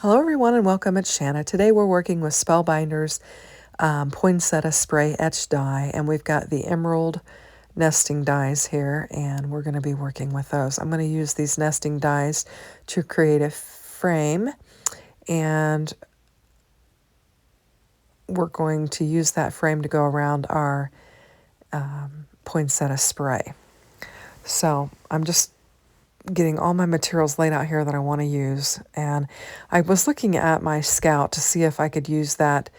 Hello everyone and welcome, it's Shanna. Today we're working with Spellbinders PoinsettiaSpray etched die, and we've got the emerald nesting dies here, and we're going to be working with those. I'm going to use these nesting dies to create a frame, and we're going to use that frame to go around our poinsettia spray. So I'm just getting all my materials laid out here that I want to use, and I was looking at my Scout to see if I could use that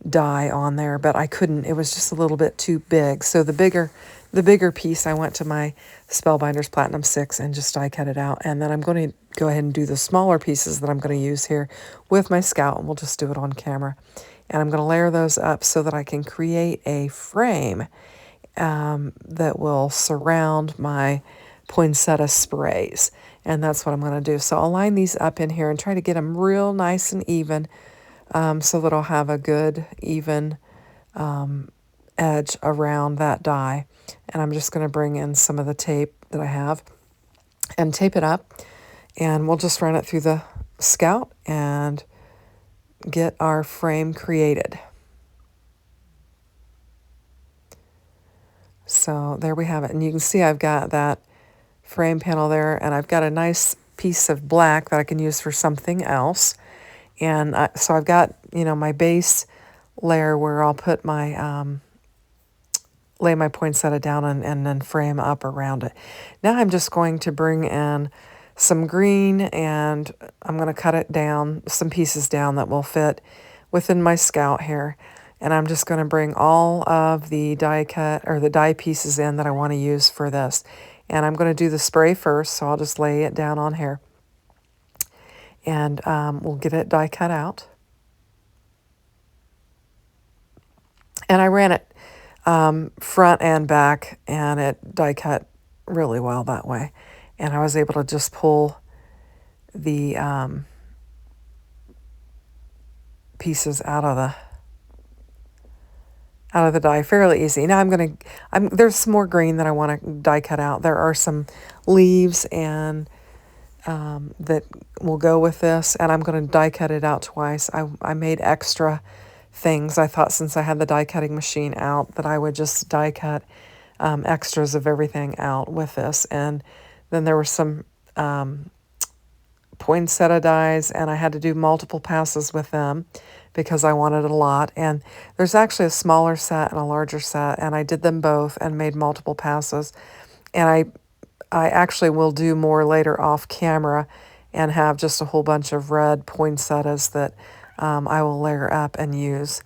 die on there, but I couldn't. It was just a little bit too big. So the bigger piece, I went to my Spellbinders Platinum 6 and just die cut it out, and then I'm going to go ahead and do the smaller pieces that I'm going to use here with my Scout, and we'll just do it on camera. And I'm going to layer those up so that I can create a frame that will surround my poinsettia sprays, and that's what I'm going to do. So I'll line these up in here and try to get them real nice and even, so that I'll have a good even edge around that die. And I'm just going to bring in some of the tape that I have and tape it up, and we'll just run it through the Scout and get our frame created. So there we have it, and you can see I've got that frame panel there, and I've got a nice piece of black that I can use for something else. And so I've got, my base layer where I'll put my lay my poinsettia down and then frame up around it. Now I'm just going to bring in some green, and I'm going to cut it down, some pieces down that will fit within my Scout here. And I'm just going to bring all of the die cut or the die pieces in that I want to use for this. And I'm going to do the spray first, so I'll just lay it down on here. And we'll get it die cut out. And I ran it front and back, and it die cut really well that way. And I was able to just pull the pieces out of the die fairly easy. Now there's some more green that I want to die cut out. There are some leaves and that will go with this, and I'm going to die cut it out twice. I made extra things. I thought since I had the die cutting machine out that I would just die cut extras of everything out with this. And then there were some poinsettia dies, and I had to do multiple passes with them because I wanted a lot. And there's actually a smaller set and a larger set, and I did them both and made multiple passes. And I actually will do more later off camera and have just a whole bunch of red poinsettias that I will layer up and use.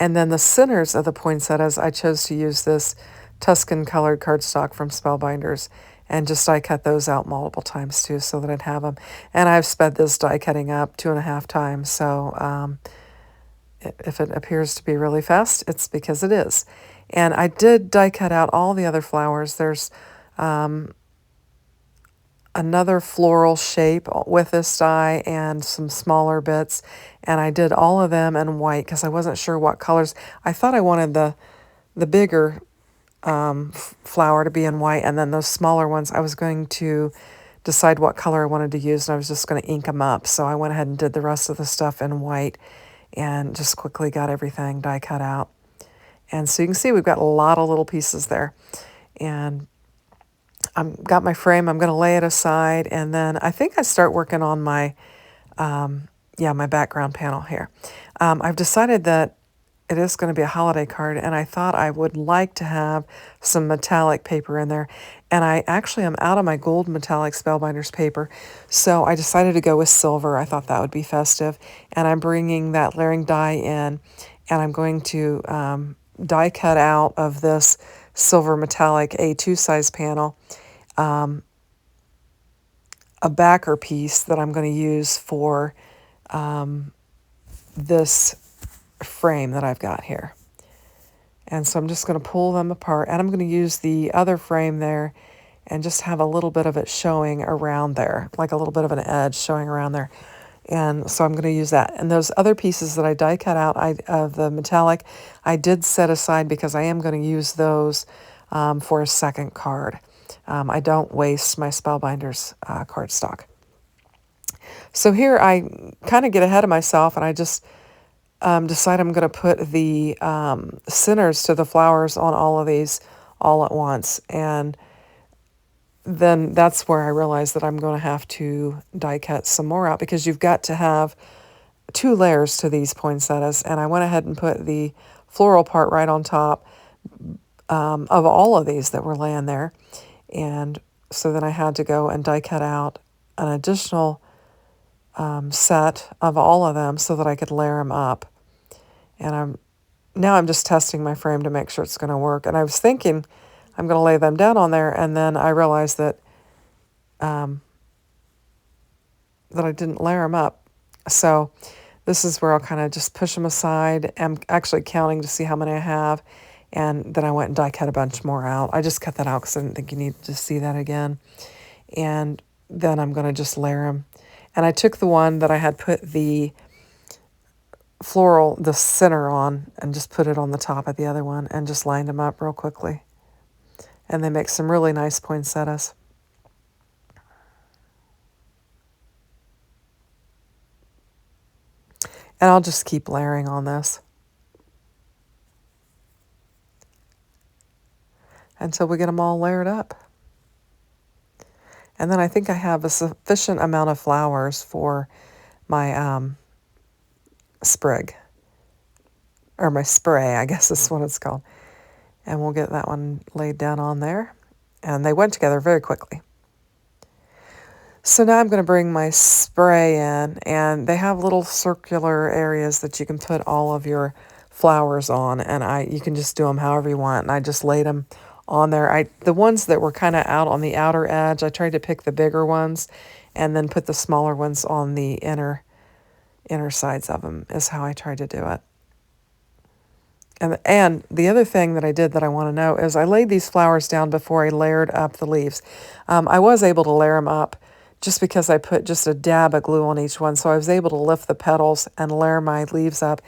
And then the centers of the poinsettias, I chose to use this Tuscan colored cardstock from Spellbinders, and just die cut those out multiple times too, so that I'd have them. And I've sped this die cutting up 2.5 times, so if it appears to be really fast, it's because it is. And I did die cut out all the other flowers. There's another floral shape with this die and some smaller bits, and I did all of them in white because I wasn't sure what colors. I thought I wanted the bigger flower to be in white, and then those smaller ones I was going to decide what color I wanted to use, and I was just going to ink them up. So I went ahead and did the rest of the stuff in white and just quickly got everything die cut out. And so you can see we've got a lot of little pieces there. And I've got my frame. I'm going to lay it aside, and then I think I start working on my my background panel here. I've decided that it is going to be a holiday card, and I thought I would like to have some metallic paper in there. And I actually am out of my gold metallic Spellbinders paper, so I decided to go with silver. I thought that would be festive. And I'm bringing that layering die in, and I'm going to die cut out of this silver metallic A2 size panel a backer piece that I'm going to use for this frame that I've got here. And so I'm just going to pull them apart, and I'm going to use the other frame there and just have a little bit of it showing around there, like a little bit of an edge showing around there. And so I'm going to use that. And those other pieces that I die cut out of the metallic, I did set aside because I am going to use those for a second card. I don't waste my Spellbinders cardstock. So here I kind of get ahead of myself and I just decide I'm going to put the centers to the flowers on all of these all at once. And then that's where I realize that I'm going to have to die cut some more out because you've got to have 2 layers to these poinsettias. And I went ahead and put the floral part right on top of all of these that were laying there. And so then I had to go and die cut out an additional set of all of them so that I could layer them up. And I'm just testing my frame to make sure it's going to work. And I was thinking I'm going to lay them down on there, and then I realized that that I didn't layer them up. So this is where I'll kind of just push them aside. I'm actually counting to see how many I have, and then I went and die cut a bunch more out. I just cut that out because I didn't think you needed to see that again. And then I'm going to just layer them. And I took the one that I had put the floral, the center on, and just put it on the top of the other one and just lined them up real quickly. And they make some really nice poinsettias. And I'll just keep layering on this until we get them all layered up. And then I think I have a sufficient amount of flowers for my sprig, or my spray, I guess is what it's called. And we'll get that one laid down on there. And they went together very quickly. So now I'm going to bring my spray in, and they have little circular areas that you can put all of your flowers on, and you can just do them however you want. And I just laid them on there. The ones that were kind of out on the outer edge, I tried to pick the bigger ones and then put the smaller ones on the inner sides of them is how I tried to do it. And the other thing that I did that I want to know is I laid these flowers down before I layered up the leaves. I was able to layer them up just because I put just a dab of glue on each one, so I was able to lift the petals and layer my leaves up.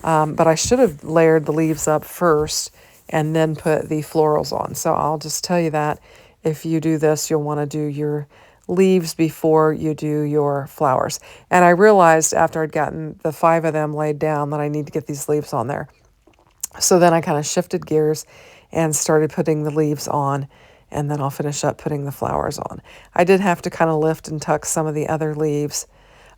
But I should have layered the leaves up first and then put the florals on. So I'll just tell you that if you do this, you'll want to do your leaves before you do your flowers. And I realized after I'd gotten the 5 of them laid down that I need to get these leaves on there. So then I kind of shifted gears and started putting the leaves on, and then I'll finish up putting the flowers on. I did have to kind of lift and tuck some of the other leaves.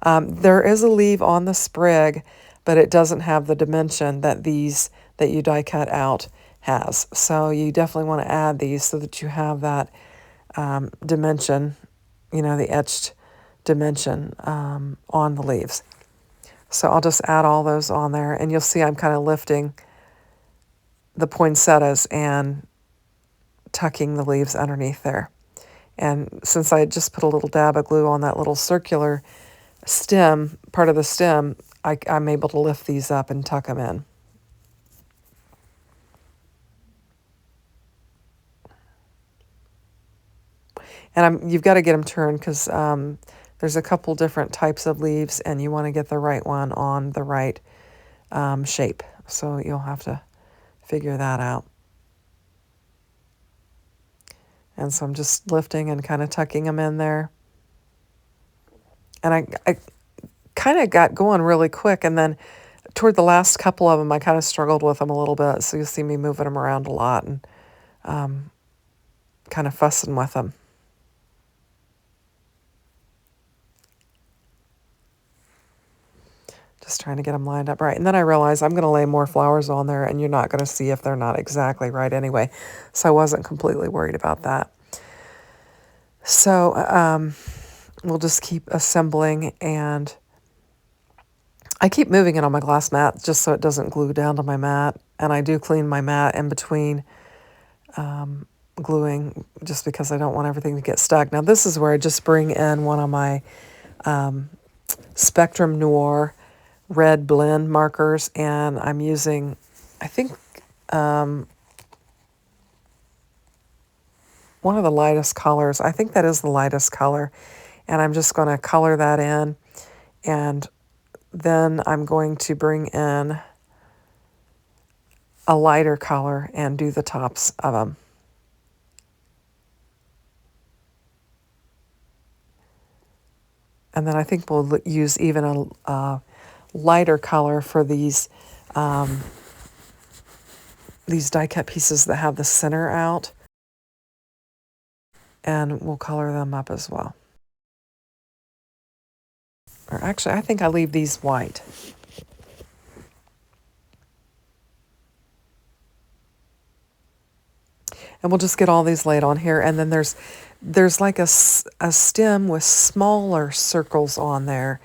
There is a leaf on the sprig, but it doesn't have the dimension that these that you die cut out has. So you definitely want to add these so that you have that dimension, the etched dimension on the leaves. So I'll just add all those on there, and you'll see I'm kind of lifting the poinsettias and tucking the leaves underneath there. And since I just put a little dab of glue on that little circular stem, part of the stem, I'm able to lift these up and tuck them in. And you've got to get them turned because there's a couple different types of leaves, and you want to get the right one on the right shape. So you'll have to figure that out. And so I'm just lifting and kind of tucking them in there. And I kind of got going really quick, and then toward the last couple of them, I kind of struggled with them a little bit. So you'll see me moving them around a lot and kind of fussing with them. Just trying to get them lined up right. And then I realized I'm going to lay more flowers on there, and you're not going to see if they're not exactly right anyway. So I wasn't completely worried about that. So we'll just keep assembling, and I keep moving it on my glass mat just so it doesn't glue down to my mat. And I do clean my mat in between gluing just because I don't want everything to get stuck. Now this is where I just bring in one of my Spectrum Noir red blend markers, and I'm using, I think, one of the lightest colors. I think that is the lightest color, and I'm just going to color that in, and then I'm going to bring in a lighter color and do the tops of them. And then I think we'll use even a lighter color for these die cut pieces that have the center out. And we'll color them up as well. Or actually, I think I leave these white. And we'll just get all these laid on here. And then there's like a stem with smaller circles on there.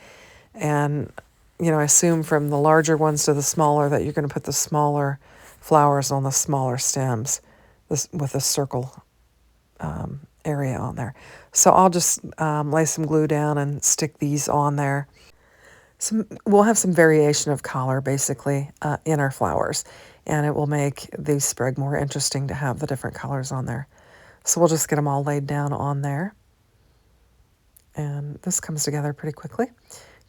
And, you know, I assume from the larger ones to the smaller that you're going to put the smaller flowers on the smaller stems with a circle area on there. So I'll just lay some glue down and stick these on there. We'll have some variation of color basically in our flowers, and it will make the sprig more interesting to have the different colors on there. So we'll just get them all laid down on there. And this comes together pretty quickly.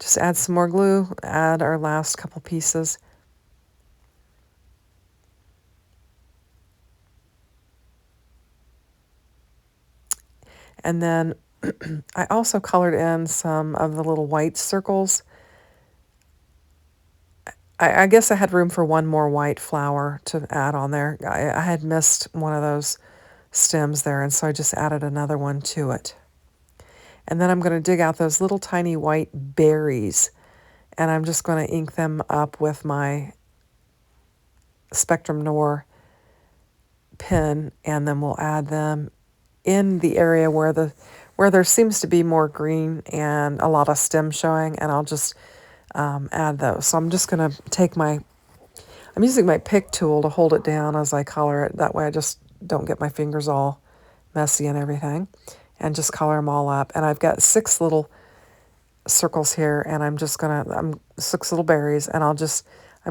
Just add some more glue, add our last couple pieces. And then I also colored in some of the little white circles. I guess I had room for one more white flower to add on there. I had missed one of those stems there, and so I just added another one to it. And then I'm going to dig out those little tiny white berries, and I'm just going to ink them up with my Spectrum Noir pen, and then we'll add them in the area where there seems to be more green and a lot of stem showing, and I'll just add those. So I'm just going to take I'm using my pick tool to hold it down as I color it. That way I just don't get my fingers all messy and everything, and just color them all up. And I've got 6 little circles here, and I'm 6 little berries, and I'm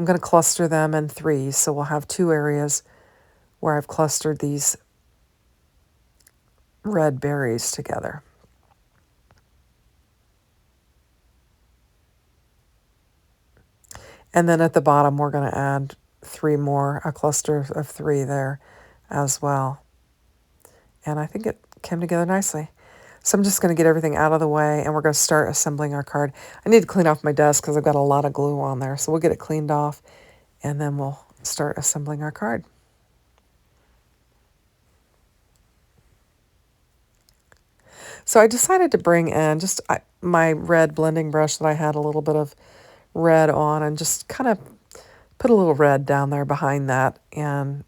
going to cluster them in 3. So we'll have 2 areas where I've clustered these red berries together. And then at the bottom, we're going to add 3 more, a cluster of 3 there as well. And I think it came together nicely. So I'm just going to get everything out of the way, and we're going to start assembling our card. I need to clean off my desk because I've got a lot of glue on there. So we'll get it cleaned off, and then we'll start assembling our card. So I decided to bring in just my red blending brush that I had a little bit of red on, and just kind of put a little red down there behind that and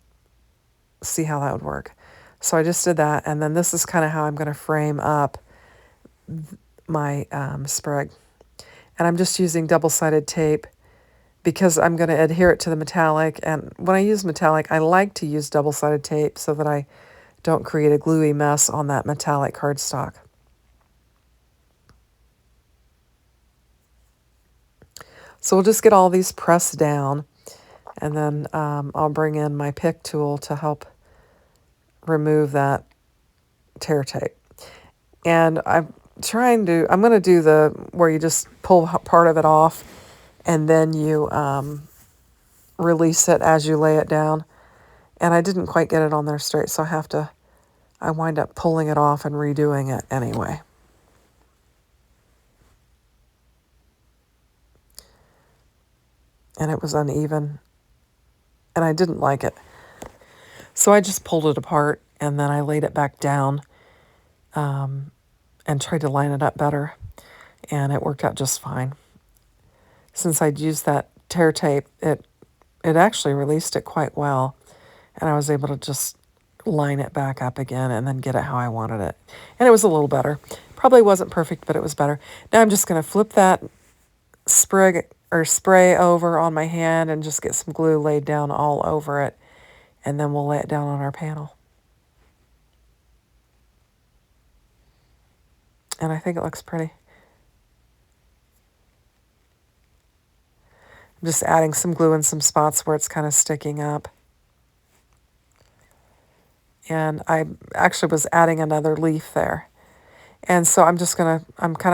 see how that would work. So I just did that, and then this is kind of how I'm going to frame up my sprig. And I'm just using double-sided tape because I'm going to adhere it to the metallic. And when I use metallic, I like to use double-sided tape so that I don't create a gluey mess on that metallic cardstock. So we'll just get all these pressed down, and then I'll bring in my pick tool to help remove that tear tape. And I'm going to do where you just pull part of it off, and then you release it as you lay it down. And I didn't quite get it on there straight, so I wind up pulling it off and redoing it anyway. And it was uneven, and I didn't like it. So I just pulled it apart, and then I laid it back down and tried to line it up better, and it worked out just fine. Since I'd used that tear tape, it actually released it quite well, and I was able to just line it back up again and then get it how I wanted it. And it was a little better. Probably wasn't perfect, but it was better. Now I'm just going to flip that sprig or spray over on my hand and just get some glue laid down all over it, and then we'll lay it down on our panel. And I think it looks pretty. I'm just adding some glue in some spots where it's kind of sticking up. And I actually was adding another leaf there. And so I'm kind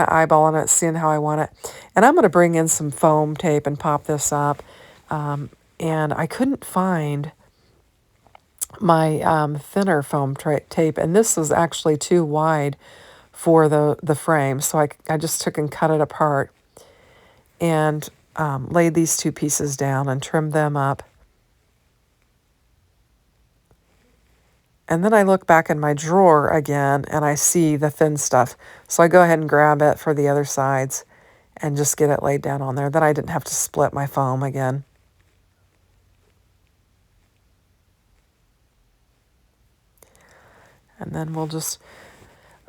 of eyeballing it, seeing how I want it. And I'm going to bring in some foam tape and pop this up. And I couldn't find my thinner foam tape. And this was actually too wide for the frame. So I just took and cut it apart and laid these two pieces down and trimmed them up. And then I look back in my drawer again and I see the thin stuff. So I go ahead and grab it for the other sides and just get it laid down on there. Then I didn't have to split my foam again. And then we'll just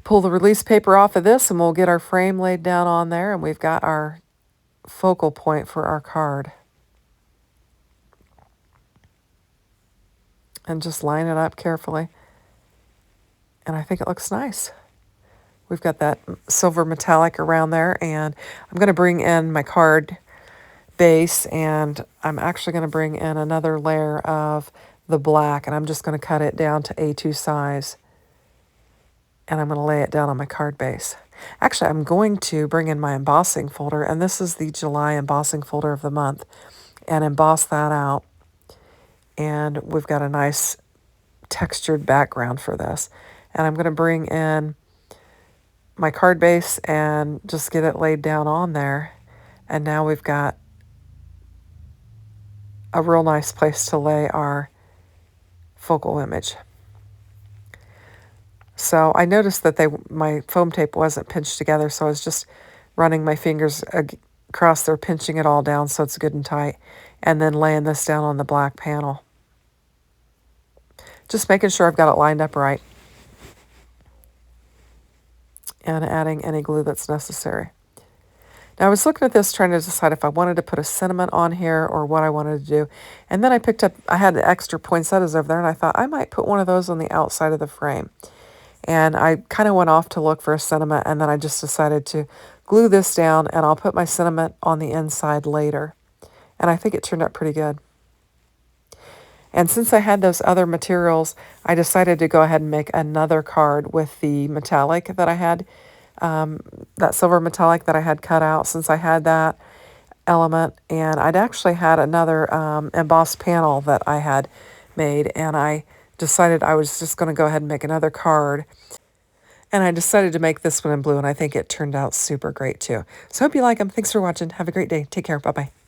pull the release paper off of this and we'll get our frame laid down on there, and we've got our focal point for our card. And just line it up carefully. And I think it looks nice. We've got that silver metallic around there, and I'm going to bring in my card base, and I'm actually going to bring in another layer of the black, and I'm just going to cut it down to A2 size. And I'm going to lay it down on my card base. Actually, I'm going to bring in my embossing folder, and this is the July embossing folder of the month, and emboss that out. And we've got a nice textured background for this. And I'm going to bring in my card base and just get it laid down on there. And now we've got a real nice place to lay our focal image. So I noticed that my foam tape wasn't pinched together, so I was just running my fingers across there, pinching it all down so it's good and tight, and then laying this down on the black panel. Just making sure I've got it lined up right. And adding any glue that's necessary. Now I was looking at this trying to decide if I wanted to put a sentiment on here or what I wanted to do. And then I had the extra poinsettias over there, and I thought I might put one of those on the outside of the frame. And I kind of went off to look for a sentiment, and then I just decided to glue this down, and I'll put my sentiment on the inside later. And I think it turned out pretty good. And since I had those other materials, I decided to go ahead and make another card with the metallic that I had, that silver metallic that I had cut out, since I had that element. And I'd actually had another embossed panel that I had made, and I decided I was just going to go ahead and make another card. And I decided to make this one in blue, and I think it turned out super great too. So I hope you like them. Thanks for watching. Have a great day. Take care. Bye-bye.